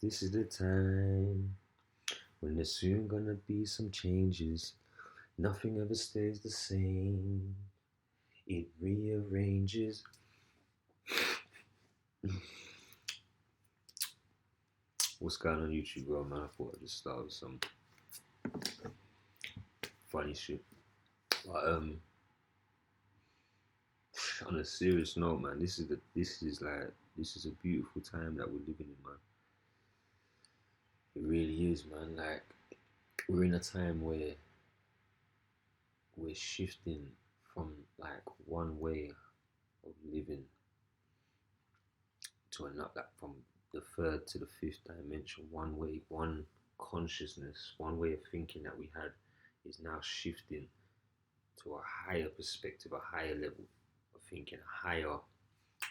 This is the time when there's soon gonna be some changes. Nothing ever stays the same. It rearranges. What's going on YouTube, bro, man? I thought I'd just start with some funny shit. But on a serious note, man, this is a beautiful time that we're living in, man. It really is, man. Like we're in a time where we're shifting from like one way of living to another, like from the third to the fifth dimension. One way, one consciousness, one way of thinking that we had is now shifting to a higher perspective, a higher level of thinking, a higher.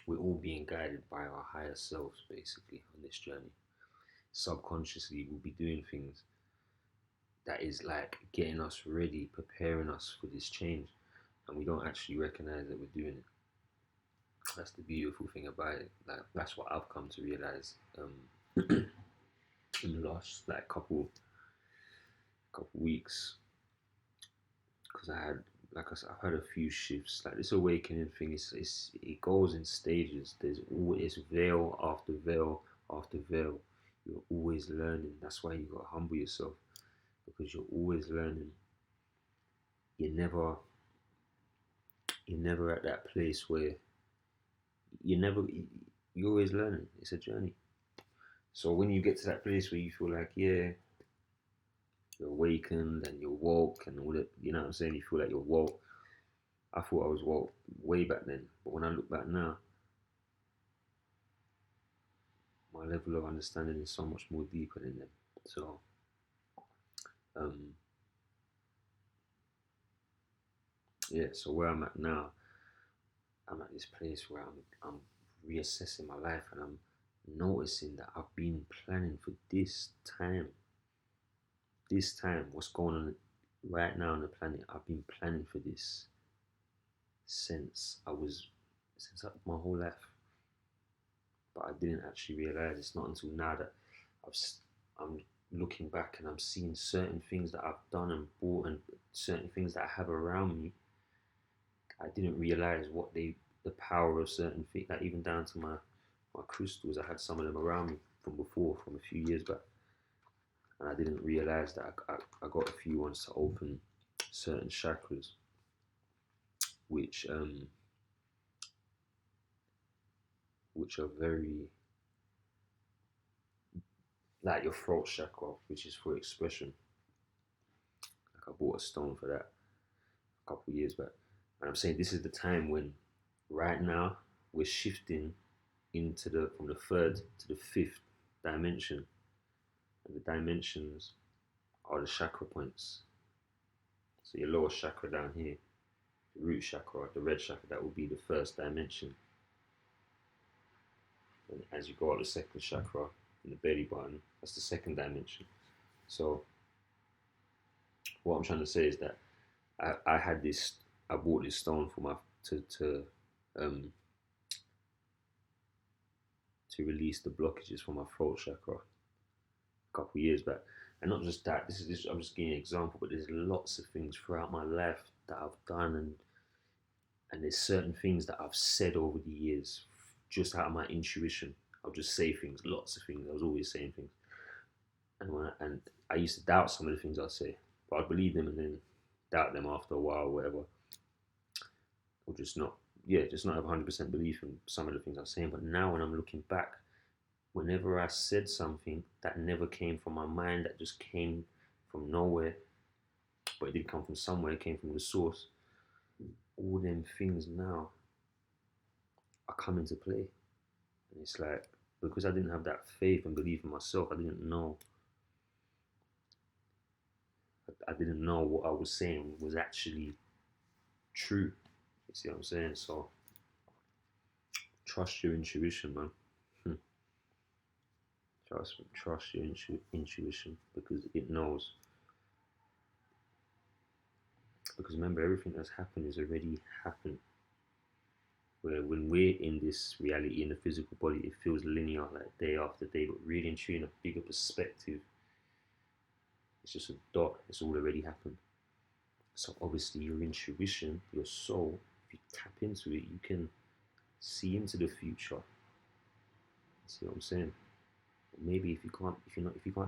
We're all being guided by our higher selves, basically, on this journey. Subconsciously, we'll be doing things that is like getting us ready, preparing us for this change, and we don't actually recognize that we're doing it. That's the beautiful thing about it. Like that's what I've come to realize in the last like couple weeks, because I had, like I said, I've had a few shifts. Like this awakening thing it goes in stages. There's always veil after veil after veil. You're always learning. That's why you gotta humble yourself, because you're always learning. You're never you're never at that place where you never you're always learning. It's a journey. So when you get to that place where you feel like, yeah, you're awakened and you're woke and all that, you know what I'm saying? You feel like you're woke. I thought I was woke way back then, but when I look back now, my level of understanding is so much more deeper than them. So, um, yeah. So where I'm at now, I'm at this place where I'm reassessing my life, and I'm noticing that I've been planning for this time, what's going on right now on the planet. I've been planning for this since I was since my whole life, but I didn't actually realize. It's not until now that I've I'm looking back and I'm seeing certain things that I've done and bought and certain things that I have around me. I didn't realize what the power of certain things, like even down to my crystals. I had some of them around me from before, from a few years back, and I didn't realize that I got a few ones to open certain chakras, which which are very, like your throat chakra, which is for expression. Like I bought a stone for that a couple of years back, and I'm saying this is the time when, right now, we're shifting into the from the third to the fifth dimension, and the dimensions are the chakra points. So your lower chakra down here, the root chakra, the red chakra, that will be the first dimension. And as you go up the second chakra in the belly button, that's the second dimension. So what I'm trying to say is that I had this, I bought this stone for my um to release the blockages from my throat chakra a couple of years back. And not just that, I'm just giving an example, but there's lots of things throughout my life that I've done, and there's certain things that I've said over the years, just out of my intuition. I'll just say things, lots of things. I was always saying things, and I used to doubt some of the things I say, but I'd believe them and then doubt them after a while, or whatever, or just not, yeah, just not have 100% belief in some of the things I'm saying. But now when I'm looking back, whenever I said something that never came from my mind, that just came from nowhere, but it did come from somewhere, it came from the source, all them things now are coming to play. And it's like, because I didn't have that faith and belief in myself, I didn't know what I was saying was actually true. You see what I'm saying? So trust your intuition, man. Trust your intuition, because it knows. Because remember, everything that's happened is already happened. Where when we're in this reality in the physical body, it feels linear, like day after day. But really and truly, in a bigger perspective, it's just a dot. It's all already happened. So obviously, your intuition, your soul, if you tap into it, you can see into the future. See what I'm saying? Maybe if you can't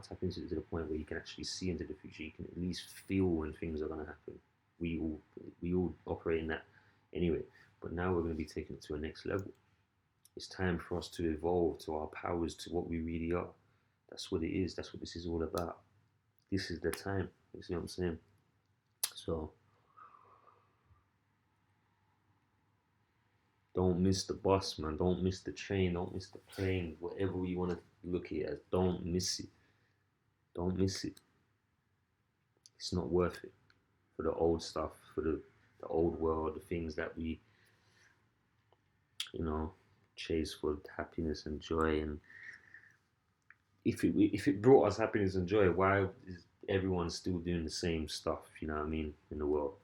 tap into it to the point where you can actually see into the future, you can at least feel when things are gonna happen. We all we all operate in that anyway. But now we're gonna be taking it to a next level. It's time for us to evolve to our powers, to what we really are. That's what it is. That's what this is all about. This is the time. You see what I'm saying? So don't miss the bus, man. Don't miss the train. Don't miss the plane. Whatever you want to look at it as, don't miss it. Don't miss it. It's not worth it for the old stuff, for the old world, the things that we, you know, chase for happiness and joy. And if it brought us happiness and joy, why is everyone still doing the same stuff? You know what I mean? In the world,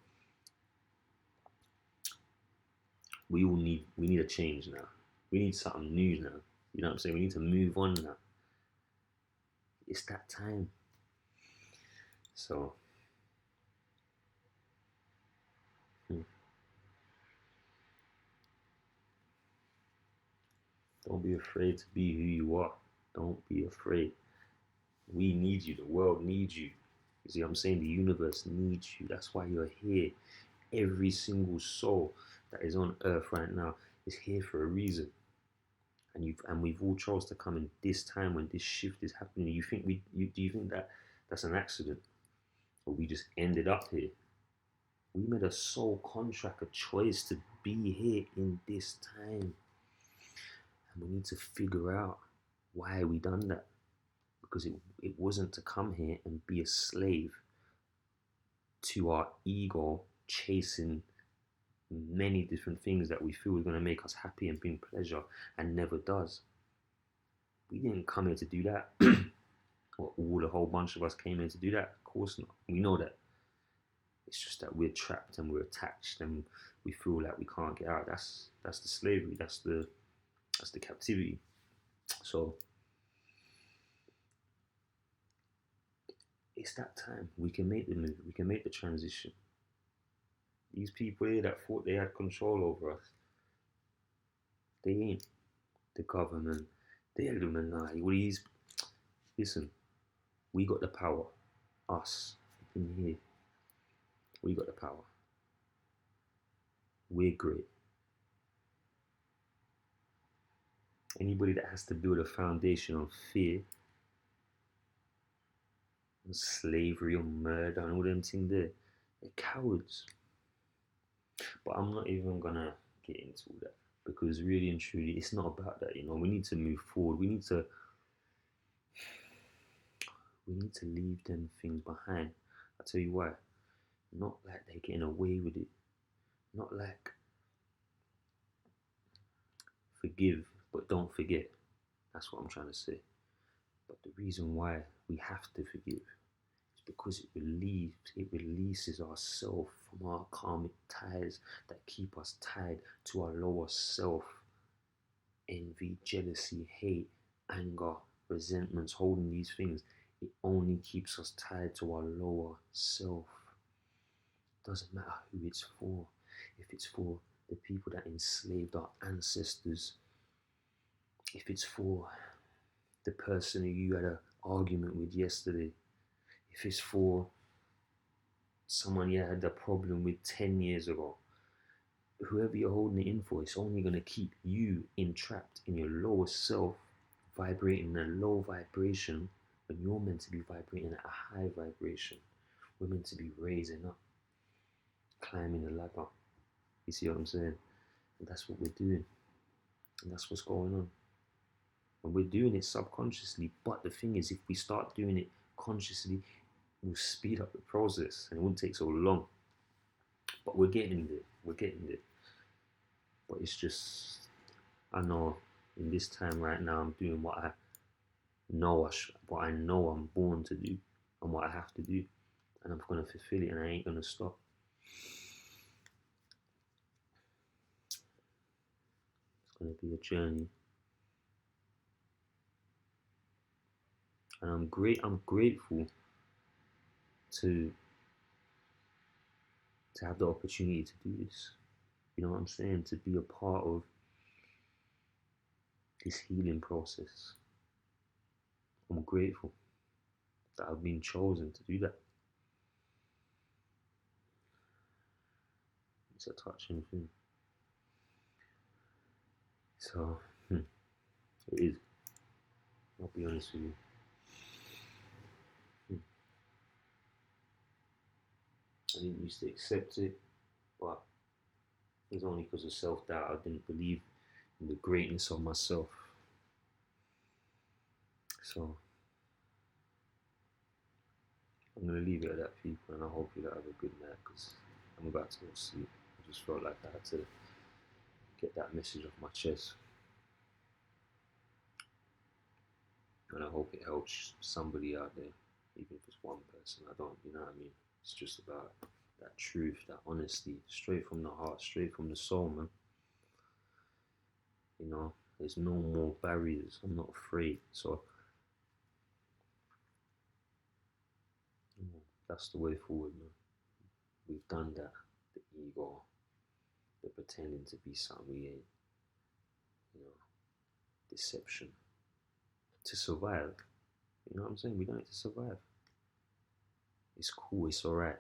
we need a change now. We need something new now. You know what I'm saying? We need to move on now. It's that time. So hmm, don't be afraid to be who you are. Don't be afraid. We need you. The world needs you. You see what I'm saying? The universe needs you. That's why you're here. Every single soul that is on earth right now is here for a reason. And we've all chose to come in this time when this shift is happening. Do you think that that's an accident? Or we just ended up here? We made a soul contract, a choice to be here in this time. And we need to figure out why we done that. Because it wasn't to come here and be a slave to our ego chasing many different things that we feel is going to make us happy and bring pleasure and never does. We didn't come here to do that. Or all a whole bunch of us came here to do that. Of course not. We know that. It's just that we're trapped and we're attached and we feel like we can't get out. That's the slavery. That's the captivity. So it's that time. We can make the move. We can make the transition. These people here that thought they had control over us, they ain't. The government, the Illuminati, all these. Listen, we got the power. Us in here, we got the power. We're great. Anybody that has to build a foundation on fear, on slavery, on murder, and all them things there, they're cowards. But I'm not even gonna get into all that because really and truly, it's not about that. We need to move forward. We need to leave them things behind. I tell you why. Not like they're getting away with it. Not like forgive but don't forget. That's what I'm trying to say. But the reason why we have to forgive is because it releases ourself from our karmic ties that keep us tied to our lower self. Envy, jealousy, hate, anger, resentments, holding these things, it only keeps us tied to our lower self. Doesn't matter who it's for. If it's for the people that enslaved our ancestors, if it's for the person who you had an argument with yesterday, if it's for someone you had a problem with 10 years ago, whoever you're holding it in for, it's only going to keep you entrapped in your lower self, vibrating in a low vibration when you're meant to be vibrating at a high vibration. We're meant to be raising up, climbing the ladder. You see what I'm saying? And that's what we're doing. And that's what's going on. And we're doing it subconsciously. But the thing is, if we start doing it consciously, we'll speed up the process and it won't take so long. But we're getting there. We're getting there. But it's just, I know in this time right now, I'm doing what I know I'm born to do and what I have to do. And I'm going to fulfill it and I ain't going to stop. going to be a journey. And I'm grateful to have the opportunity to do this. You know what I'm saying? To be a part of this healing process. I'm grateful that I've been chosen to do that. It's a touching thing. So, it is. I'll be honest with you. I didn't used to accept it, but it was only because of self doubt. I didn't believe in the greatness of myself. So, I'm going to leave it at that, people, and I hope you have a good night because I'm about to go sleep. I just felt like I had to get that message off my chest. And I hope it helps somebody out there, even if it's one person. I don't, you know what I mean? It's just about that truth, that honesty, straight from the heart, straight from the soul, man. You know, there's no more barriers. I'm not afraid. So, that's the way forward, man. We've done that. The ego, the pretending to be something we ain't, you know, deception. To survive. You know what I'm saying? We don't need to survive. It's cool, it's alright.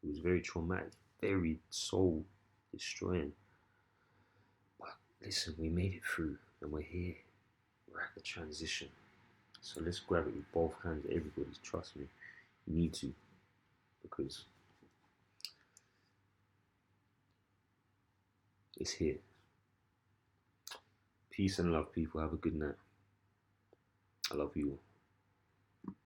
It was very traumatic, very soul destroying. But listen, we made it through and we're here. We're at the transition. So let's grab it with both hands, everybody. Trust me. You need to. Because it's here. Peace and love, people. Have a good night. I love you all.